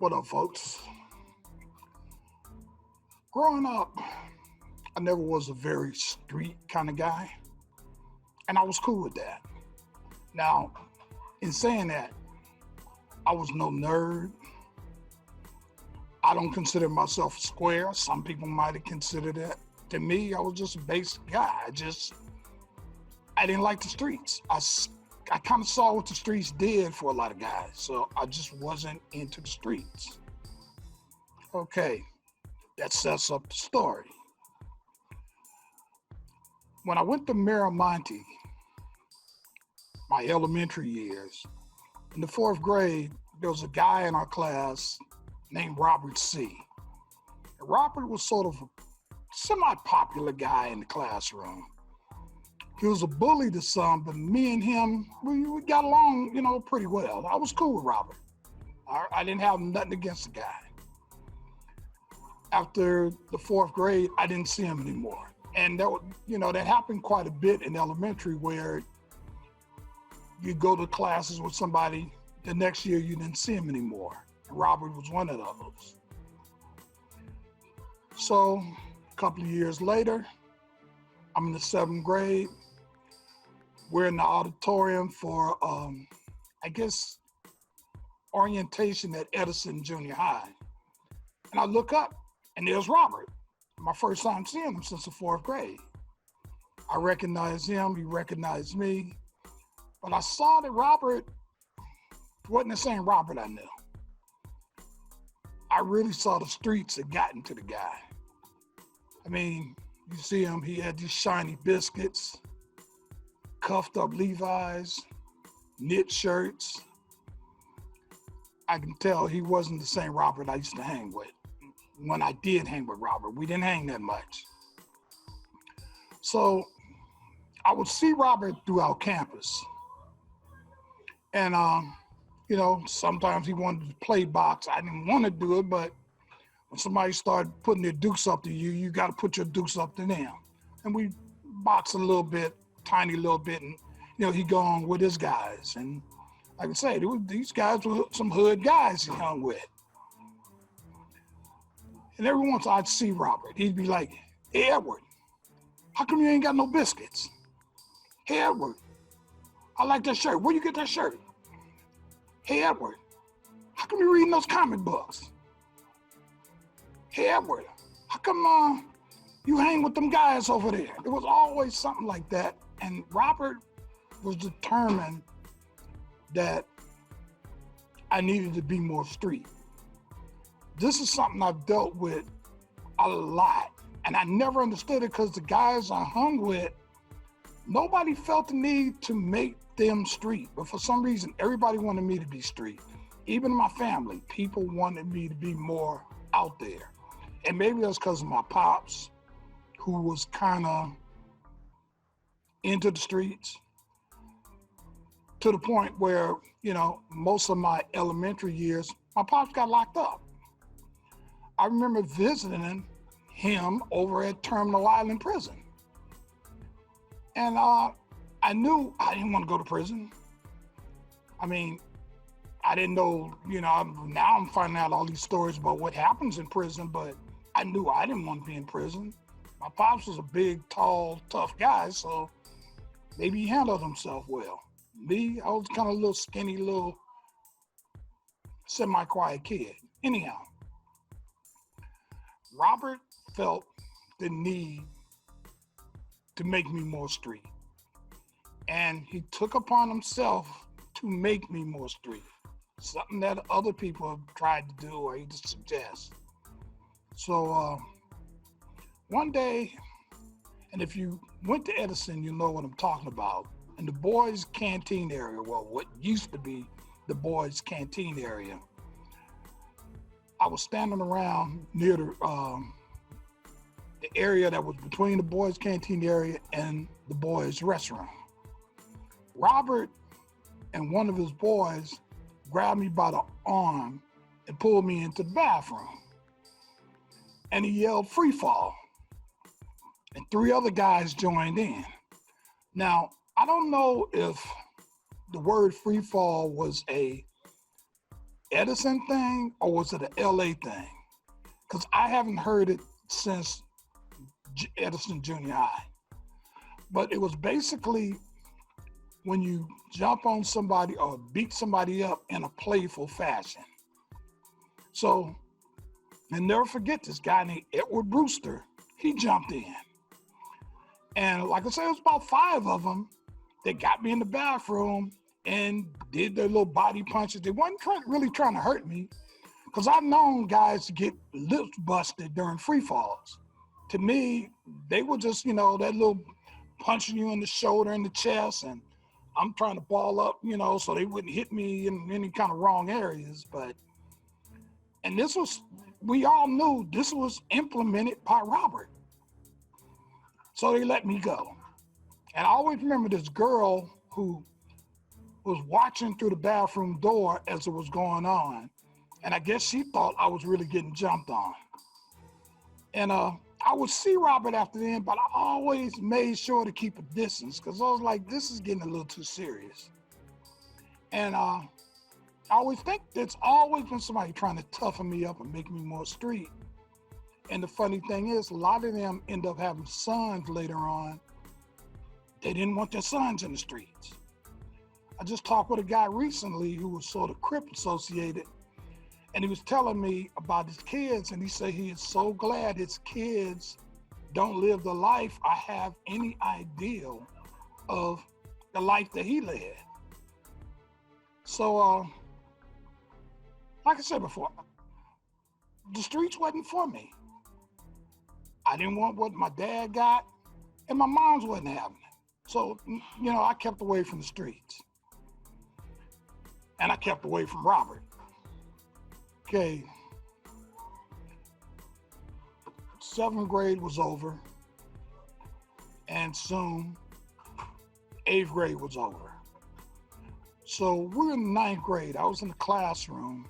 What up, folks? Growing up, I never was a very street kind of guy, and I was cool with that. Now, in saying that, I was no nerd. I don't consider myself a square. Some people might have considered that. To me, I was just a basic guy. I didn't like the streets. I kind of saw what the streets did for a lot of guys, so I just wasn't into the streets. Okay, that sets up the story. When I went to Miramonte, my elementary years, in the fourth grade, there was a guy in our class named Robert C. And Robert was sort of a semi-popular guy in the classroom. He was a bully to some, but me and him, we got along, pretty well. I was cool with Robert. I didn't have nothing against the guy. After the fourth grade, I didn't see him anymore. And that happened quite a bit in elementary, where you go to classes with somebody, the next year you didn't see him anymore. And Robert was one of those. So a couple of years later, I'm in the seventh grade. We're in the auditorium for, orientation at Edison Junior High. And I look up, and there's Robert. My first time seeing him since the fourth grade. I recognized him, he recognized me. But I saw that Robert wasn't the same Robert I knew. I really saw the streets had gotten to the guy. I mean, you see him, he had these shiny biscuits, cuffed up Levi's, knit shirts. I can tell he wasn't the same Robert I used to hang with. When I did hang with Robert, we didn't hang that much. So I would see Robert throughout campus. And, sometimes he wanted to play box. I didn't want to do it, but when somebody started putting their dukes up to you, you got to put your dukes up to them. And we boxed a little bit, tiny little bit, and, he go on with his guys. And like I say, these guys were some hood guys he hung with. And every once I'd see Robert, he'd be like, "Hey, Edward, how come you ain't got no biscuits? Hey, Edward, I like that shirt. Where you get that shirt? Hey, Edward, how come you reading those comic books? Hey, Edward, how come you hang with them guys over there?" It was always something like that. And Robert was determined that I needed to be more street. This is something I've dealt with a lot, and I never understood it because the guys I hung with, nobody felt the need to make them street. But for some reason, everybody wanted me to be street. Even my family, people wanted me to be more out there. And maybe that's because of my pops, who was kind of into the streets, to the point where, most of my elementary years, my pops got locked up. I remember visiting him over at Terminal Island Prison. And I knew I didn't want to go to prison. I mean, I didn't know, now I'm finding out all these stories about what happens in prison, but I knew I didn't want to be in prison. My pops was a big, tall, tough guy, so maybe he handled himself well. Me, I was kind of a little skinny, little semi-quiet kid. Anyhow, Robert felt the need to make me more street. And he took upon himself to make me more street. Something that other people have tried to do or either suggest. So one day, and if you went to Edison, you know what I'm talking about. In the boys' canteen area, well, what used to be the boys' canteen area, I was standing around near the area that was between the boys' canteen area and the boys' restroom. Robert and one of his boys grabbed me by the arm and pulled me into the bathroom. And he yelled, "Free fall." And three other guys joined in. Now, I don't know if the word free fall was a Edison thing or was it an LA thing? Because I haven't heard it since Edison Junior High. But it was basically when you jump on somebody or beat somebody up in a playful fashion. So, and never forget this guy named Edward Brewster. He jumped in. And like I said, it was about 5 of them that got me in the bathroom and did their little body punches. They weren't really trying to hurt me, because I've known guys get lips busted during free falls. To me, they were just, that little punching you in the shoulder and the chest, and I'm trying to ball up, so they wouldn't hit me in any kind of wrong areas. And we all knew this was implemented by Robert. So they let me go. And I always remember this girl who was watching through the bathroom door as it was going on. And I guess she thought I was really getting jumped on. And I would see Robert after then, but I always made sure to keep a distance, because I was like, this is getting a little too serious. And I always think there's always been somebody trying to toughen me up and make me more street. And the funny thing is, a lot of them end up having sons later on. They didn't want their sons in the streets. I just talked with a guy recently who was sort of Crip associated, and he was telling me about his kids, and he said he is so glad his kids don't live the life I have any idea of the life that he led. So, like I said before, the streets wasn't for me. I didn't want what my dad got, and my mom's wasn't having it. So, I kept away from the streets. And I kept away from Robert. Okay. 7th grade was over, and soon 8th grade was over. So we were in 9th grade. I was in the classroom.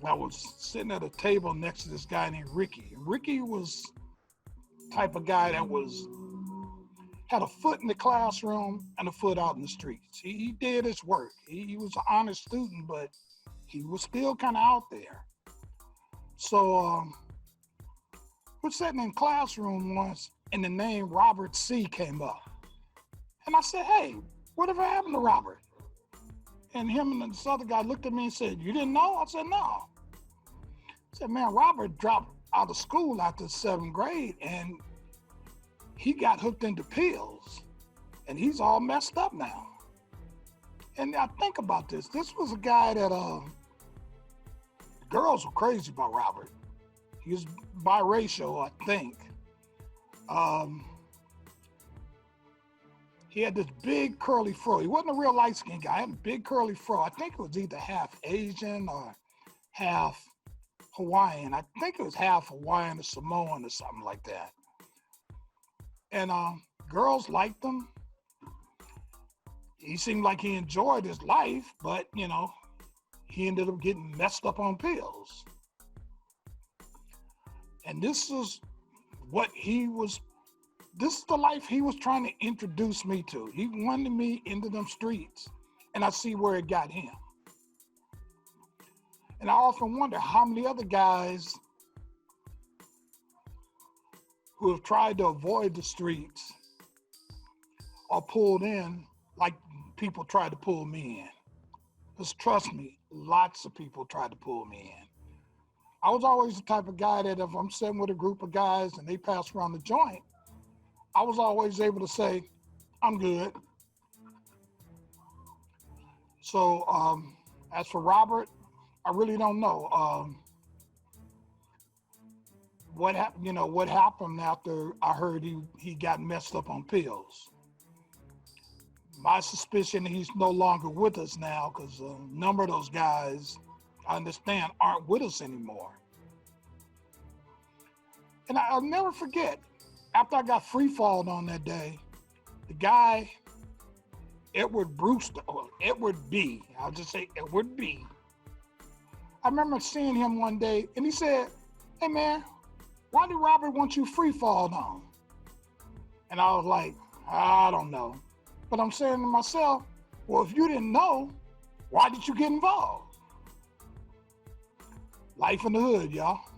I was sitting at a table next to this guy named Ricky. Ricky was the type of guy that had a foot in the classroom and a foot out in the streets. He did his work. He was an honest student, but he was still kind of out there. So we're sitting in classroom once, and the name Robert C. came up. And I said, hey, whatever happened to Robert? And him and this other guy looked at me and said, you didn't know? I said, no. I said, man, Robert dropped out of school after 7th grade, and he got hooked into pills, and he's all messed up now. And I think about this. This was a guy that girls were crazy about Robert. He was biracial, I think. He had this big curly fro. He wasn't a real light-skinned guy. He had a big curly fro. I think it was either half Asian or half Hawaiian. I think it was half Hawaiian or Samoan or something like that. And girls liked him. He seemed like he enjoyed his life, but, he ended up getting messed up on pills. And this is the life he was trying to introduce me to. He wanted me into them streets, and I see where it got him. And I often wonder how many other guys who have tried to avoid the streets are pulled in like people tried to pull me in. Because trust me, lots of people tried to pull me in. I was always the type of guy that if I'm sitting with a group of guys and they pass around the joint, I was always able to say, I'm good. So as for Robert, I really don't know. What happened after I heard he got messed up on pills. My suspicion he's no longer with us now, because a number of those guys, I understand, aren't with us anymore. And I'll never forget, after I got free-falled on that day, the guy, Edward Brewster, or Edward B., I'll just say Edward B., I remember seeing him one day, and he said, hey man, why did Robert want you free-falled on? And I was like, I don't know. But I'm saying to myself, well, if you didn't know, why did you get involved? Life in the hood, y'all.